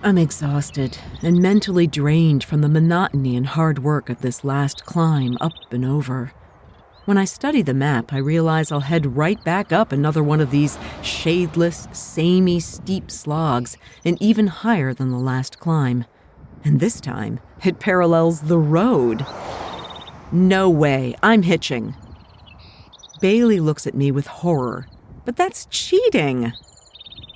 I'm exhausted and mentally drained from the monotony and hard work of this last climb up and over. When I study the map, I realize I'll head right back up another one of these shadeless, samey, steep slogs, and even higher than the last climb. And this time, it parallels the road. No way, I'm hitching. Bailey looks at me with horror. But that's cheating.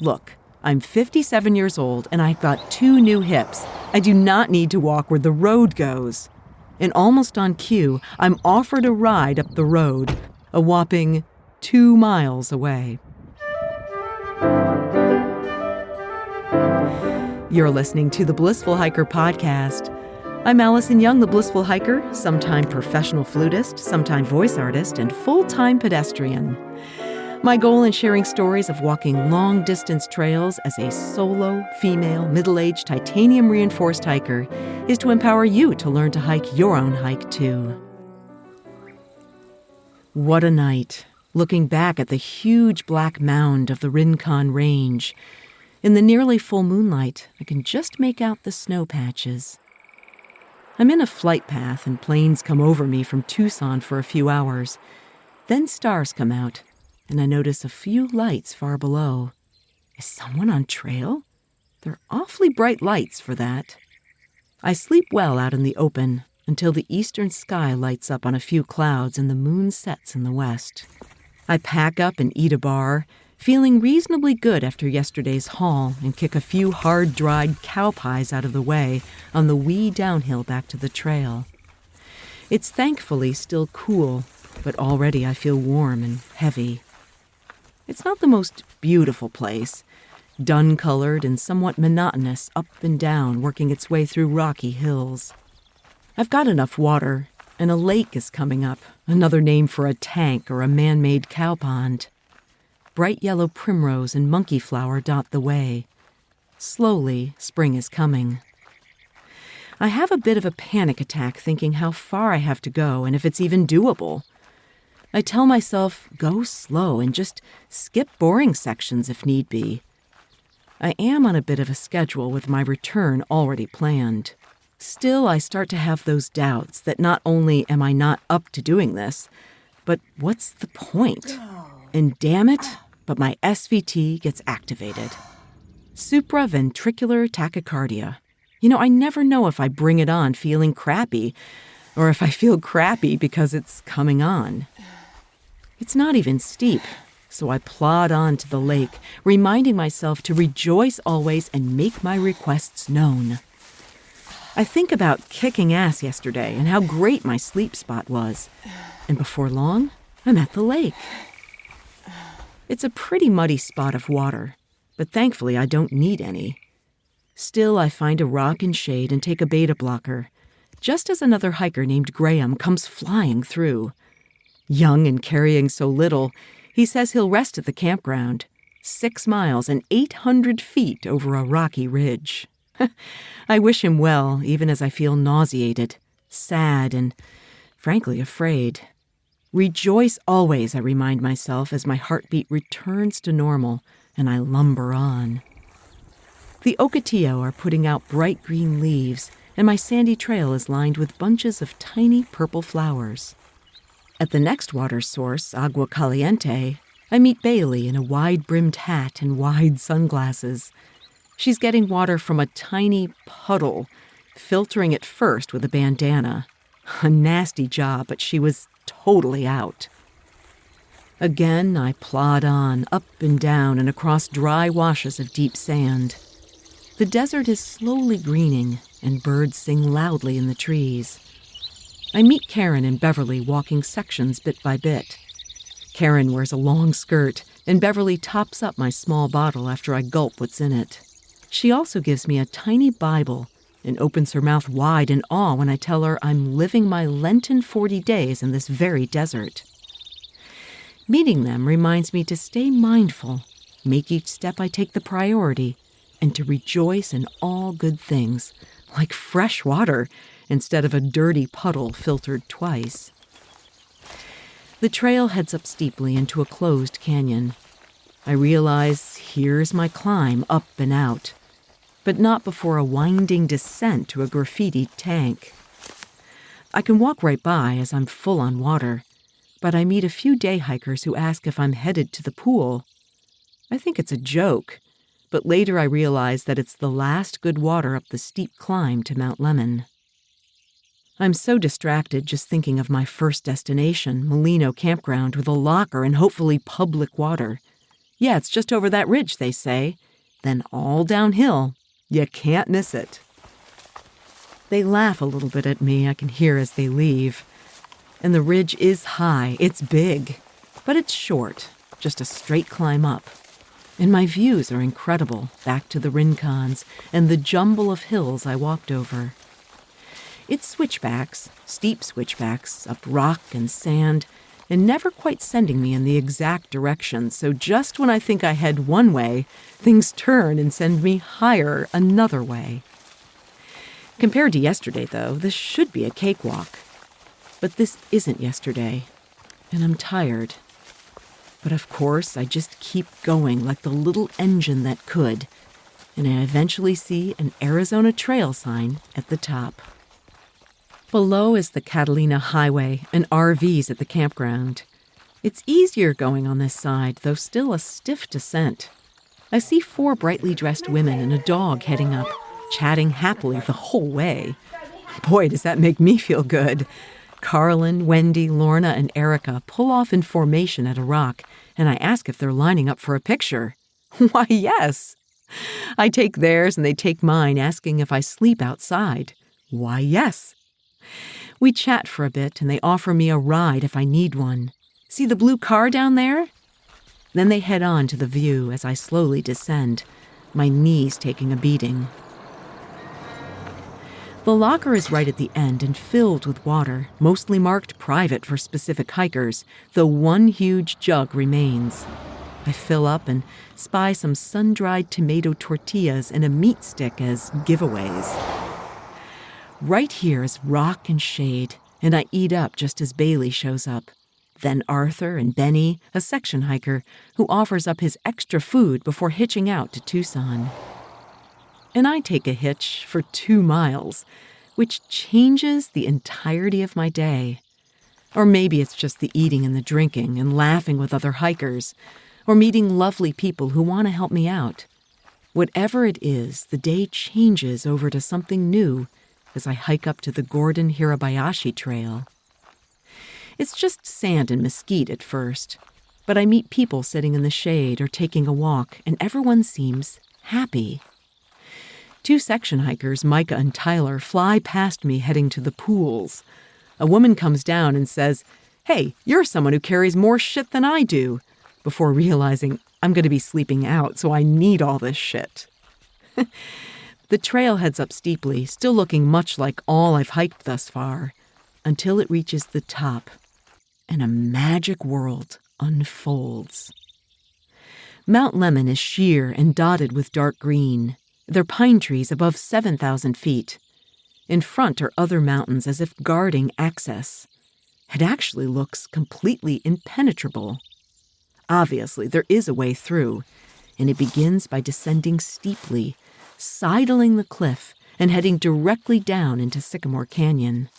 Look, I'm 57 years old and I've got 2 new hips. I do not need to walk where the road goes. And almost on cue, I'm offered a ride up the road, a whopping 2 miles away. You're listening to the Blissful Hiker podcast. I'm Allison Young, the Blissful Hiker, sometime professional flutist, sometime voice artist, and full-time pedestrian. My goal in sharing stories of walking long-distance trails as a solo, female, middle-aged, titanium-reinforced hiker is to empower you to learn to hike your own hike, too. What a night, looking back at the huge black mound of the Rincon Range. In the nearly full moonlight, I can just make out the snow patches. I'm in a flight path and planes come over me from Tucson for a few hours. Then stars come out, and I notice a few lights far below. Is someone on trail? They're awfully bright lights for that. I sleep well out in the open until the eastern sky lights up on a few clouds and the moon sets in the west. I pack up and eat a bar, feeling reasonably good after yesterday's haul, and kick a few hard-dried cow pies out of the way on the wee downhill back to the trail. It's thankfully still cool, but already I feel warm and heavy. It's not the most beautiful place, dun-colored and somewhat monotonous up and down, working its way through rocky hills. I've got enough water, and a lake is coming up, another name for a tank or a man-made cow pond. Bright yellow primrose and monkey flower dot the way. Slowly, spring is coming. I have a bit of a panic attack thinking how far I have to go and if it's even doable. I tell myself, go slow and just skip boring sections if need be. I am on a bit of a schedule with my return already planned. Still, I start to have those doubts that not only am I not up to doing this, but what's the point? And damn it, but my SVT gets activated. Supraventricular tachycardia. I never know if I bring it on feeling crappy, or if I feel crappy because it's coming on. It's not even steep, so I plod on to the lake, reminding myself to rejoice always and make my requests known. I think about kicking ass yesterday and how great my sleep spot was, and before long, I'm at the lake. It's a pretty muddy spot of water, but thankfully I don't need any. Still, I find a rock in shade and take a beta blocker, just as another hiker named Graham comes flying through. Young and carrying so little, he says he'll rest at the campground, 6 miles and 800 feet over a rocky ridge. I wish him well, even as I feel nauseated, sad, and frankly afraid. Rejoice always, I remind myself as my heartbeat returns to normal and I lumber on. The ocotillo are putting out bright green leaves, and my sandy trail is lined with bunches of tiny purple flowers. At the next water source, Agua Caliente, I meet Bailey in a wide-brimmed hat and wide sunglasses. She's getting water from a tiny puddle, filtering it first with a bandana. A nasty job, but she was totally out. Again, I plod on, up and down and across dry washes of deep sand. The desert is slowly greening, and birds sing loudly in the trees. I meet Karen and Beverly walking sections bit by bit. Karen wears a long skirt, and Beverly tops up my small bottle after I gulp what's in it. She also gives me a tiny Bible and opens her mouth wide in awe when I tell her I'm living my Lenten 40 days in this very desert. Meeting them reminds me to stay mindful, make each step I take the priority, and to rejoice in all good things, like fresh water instead of a dirty puddle filtered twice. The trail heads up steeply into a closed canyon. I realize here's my climb up and out. but not before a winding descent to a graffitied tank. I can walk right by as I'm full on water, but I meet a few day hikers who ask if I'm headed to the pool. I think it's a joke, but later I realize that it's the last good water up the steep climb to Mount Lemmon. I'm so distracted just thinking of my first destination, Molina Campground, with a locker and hopefully public water. Yeah, it's just over that ridge, they say. Then all downhill. You can't miss it. They laugh a little bit at me, I can hear as they leave. And the ridge is high, it's big, but it's short, just a straight climb up. And my views are incredible, back to the Rincons and the jumble of hills I walked over. It's switchbacks, steep switchbacks, up rock and sand, and never quite sending me in the exact direction, so just when I think I head one way, things turn and send me higher another way. Compared to yesterday, though, this should be a cakewalk. But this isn't yesterday, and I'm tired. But of course, I just keep going like the little engine that could, and I eventually see an Arizona Trail sign at the top. Below is the Catalina Highway and RVs at the campground. It's easier going on this side, though still a stiff descent. I see 4 brightly dressed women and a dog heading up, chatting happily the whole way. Boy, does that make me feel good. Carlin, Wendy, Lorna, and Erica pull off in formation at a rock, and I ask if they're lining up for a picture. Why, yes. I take theirs and they take mine, asking if I sleep outside. Why, yes. We chat for a bit, and they offer me a ride if I need one. See the blue car down there? Then they head on to the view as I slowly descend, my knees taking a beating. The locker is right at the end and filled with water, mostly marked private for specific hikers, though one huge jug remains. I fill up and spy some sun-dried tomato tortillas and a meat stick as giveaways. Right here is rock and shade, and I eat up just as Bailey shows up. Then Arthur and Benny, a section hiker, who offers up his extra food before hitching out to Tucson. And I take a hitch for 2 miles, which changes the entirety of my day. Or maybe it's just the eating and the drinking and laughing with other hikers, or meeting lovely people who want to help me out. Whatever it is, the day changes over to something new as I hike up to the Gordon Hirabayashi Trail. It's just sand and mesquite at first, but I meet people sitting in the shade or taking a walk, and everyone seems happy. 2 section hikers, Micah and Tyler, fly past me heading to the pools. A woman comes down and says, "Hey, you're someone who carries more shit than I do," before realizing I'm going to be sleeping out, so I need all this shit. The trail heads up steeply, still looking much like all I've hiked thus far, until it reaches the top, and a magic world unfolds. Mount Lemmon is sheer and dotted with dark green. There are pine trees above 7,000 feet. In front are other mountains as if guarding access. It actually looks completely impenetrable. Obviously, there is a way through, and it begins by descending steeply, sidling the cliff and heading directly down into Sycamore Canyon.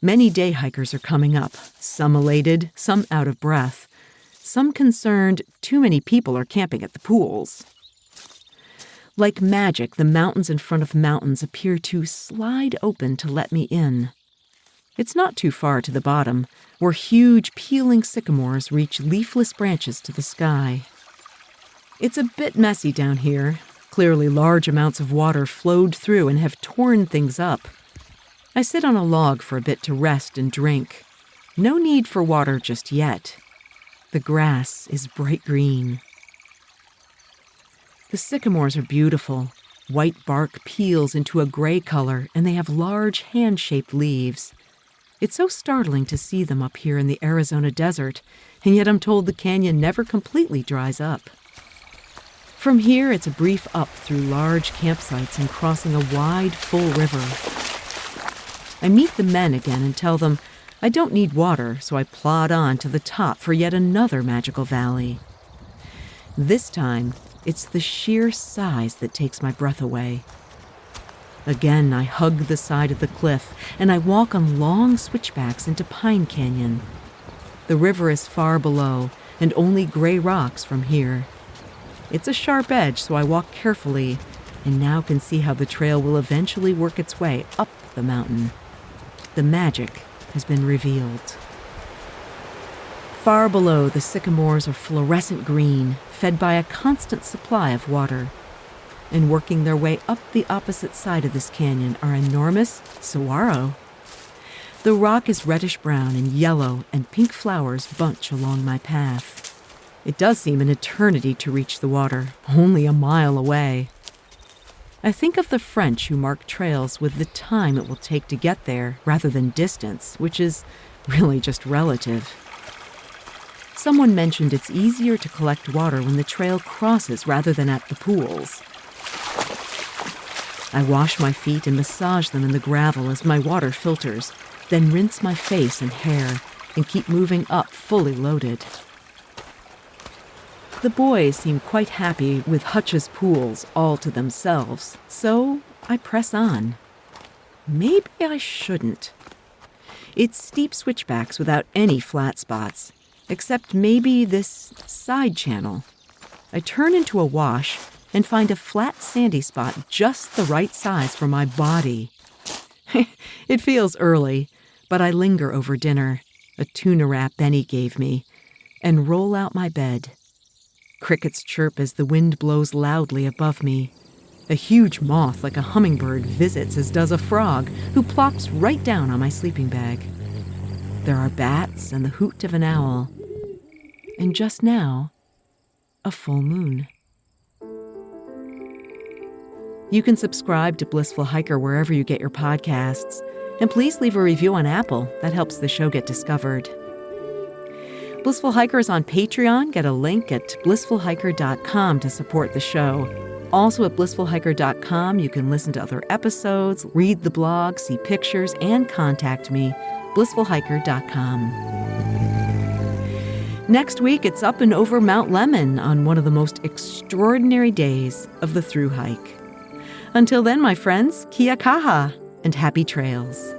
Many day hikers are coming up, some elated, some out of breath, some concerned too many people are camping at the pools. Like magic, the mountains in front of mountains appear to slide open to let me in. It's not too far to the bottom, where huge peeling sycamores reach leafless branches to the sky. It's a bit messy down here. Clearly large amounts of water flowed through and have torn things up. I sit on a log for a bit to rest and drink. No need for water just yet. The grass is bright green. The sycamores are beautiful. White bark peels into a gray color, and they have large hand-shaped leaves. It's so startling to see them up here in the Arizona desert, and yet I'm told the canyon never completely dries up. From here, it's a brief up through large campsites and crossing a wide, full river. I meet the men again and tell them I don't need water, so I plod on to the top for yet another magical valley. This time, It's the sheer size that takes my breath away. Again, I hug the side of the cliff, and I walk on long switchbacks into Pine Canyon. The river is far below, and only gray rocks from here. It's a sharp edge, so I walk carefully, and now can see how the trail will eventually work its way up the mountain. The magic has been revealed. Far below, the sycamores are fluorescent green, fed by a constant supply of water. And working their way up the opposite side of this canyon are enormous saguaro. The rock is reddish-brown and yellow, and pink flowers bunch along my path. It does seem an eternity to reach the water, only a mile away. I think of the French who mark trails with the time it will take to get there rather than distance, which is really just relative. Someone mentioned it's easier to collect water when the trail crosses rather than at the pools. I wash my feet and massage them in the gravel as my water filters, then rinse my face and hair and keep moving up fully loaded. The boys seem quite happy with Hutch's pools all to themselves, so I press on. Maybe I shouldn't. It's steep switchbacks without any flat spots, except maybe this side channel. I turn into a wash and find a flat sandy spot just the right size for my body. It feels early, but I linger over dinner, a tuna wrap Benny gave me, and roll out my bed. Crickets chirp as the wind blows loudly above me. A huge moth like a hummingbird visits, as does a frog, who plops right down on my sleeping bag. There are bats and the hoot of an owl. And just now, a full moon. You can subscribe to Blissful Hiker wherever you get your podcasts. And please leave a review on Apple. That helps the show get discovered. Blissful Hiker is on Patreon. Get a link at blissfulhiker.com to support the show. Also at blissfulhiker.com, you can listen to other episodes, read the blog, see pictures, and contact me. blissfulhiker.com. Next week, it's up and over Mount Lemmon on one of the most extraordinary days of the thru hike. Until then, my friends, kia kaha and happy trails.